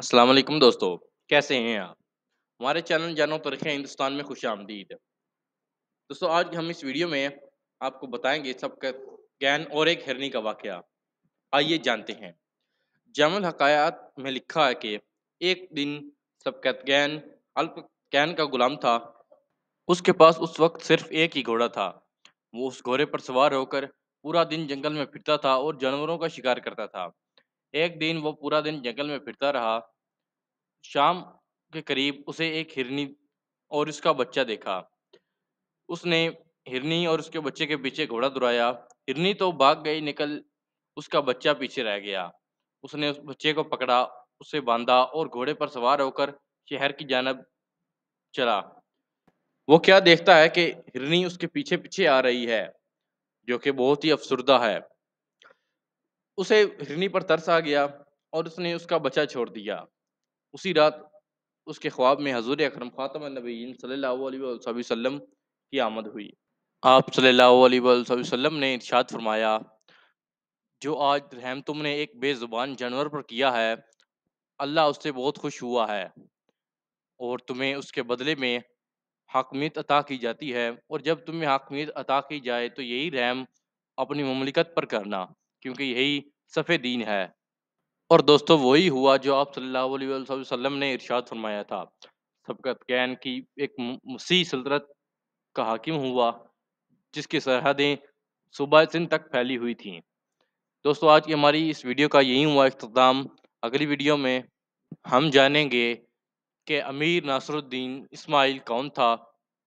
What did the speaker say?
السلام علیکم دوستو، کیسے ہیں آپ؟ ہمارے چینل جانو تاریخ ہندوستان میں خوش آمدید۔ دوستو آج ہم اس ویڈیو میں آپ کو بتائیں گے سبقت گین اور ایک ہرنی کا واقعہ۔ آئیے جانتے ہیں۔ جامع الحقائق میں لکھا ہے کہ ایک دن سبقت گین الپ کین کا غلام تھا۔ اس کے پاس اس وقت صرف ایک ہی گھوڑا تھا۔ وہ اس گھوڑے پر سوار ہو کر پورا دن جنگل میں پھرتا تھا اور جانوروں کا شکار کرتا تھا۔ ایک دن وہ پورا دن جنگل میں پھرتا رہا۔ شام کے قریب اسے ایک ہرنی اور اس کا بچہ دیکھا۔ اس نے ہرنی اور اس کے بچے کے پیچھے گھوڑا دوڑایا۔ ہرنی تو بھاگ گئی، نکل اس کا بچہ پیچھے رہ گیا۔ اس نے اس بچے کو پکڑا، اسے باندھا اور گھوڑے پر سوار ہو کر شہر کی جانب چلا۔ وہ کیا دیکھتا ہے کہ ہرنی اس کے پیچھے پیچھے آ رہی ہے، جو کہ بہت ہی افسردہ ہے۔ اسے ہرنی پر ترس آ گیا اور اس نے اس کا بچہ چھوڑ دیا۔ اسی رات اس کے خواب میں حضور اکرم خاتم النبیین صلی اللہ علیہ وسلم کی آمد ہوئی۔ آپ صلی اللہ علیہ وسلم نے ارشاد فرمایا، جو آج رحم تم نے ایک بے زبان جانور پر کیا ہے، اللہ اس سے بہت خوش ہوا ہے اور تمہیں اس کے بدلے میں حاکمیت عطا کی جاتی ہے، اور جب تمہیں حاکمیت عطا کی جائے تو یہی رحم اپنی مملکت پر کرنا، کیونکہ یہی صف دین ہے۔ اور دوستو وہی ہوا جو آپ صلی اللہ علیہ وسلم نے ارشاد فرمایا تھا۔ سبقت گین کی ایک مسیح سلطنت کا حاکم ہوا، جس کی سرحدیں صوبہ سندھ تک پھیلی ہوئی تھیں۔ دوستو آج کی ہماری اس ویڈیو کا یہی ہوا اختتام۔ اگلی ویڈیو میں ہم جانیں گے کہ امیر ناصر الدین اسماعیل کون تھا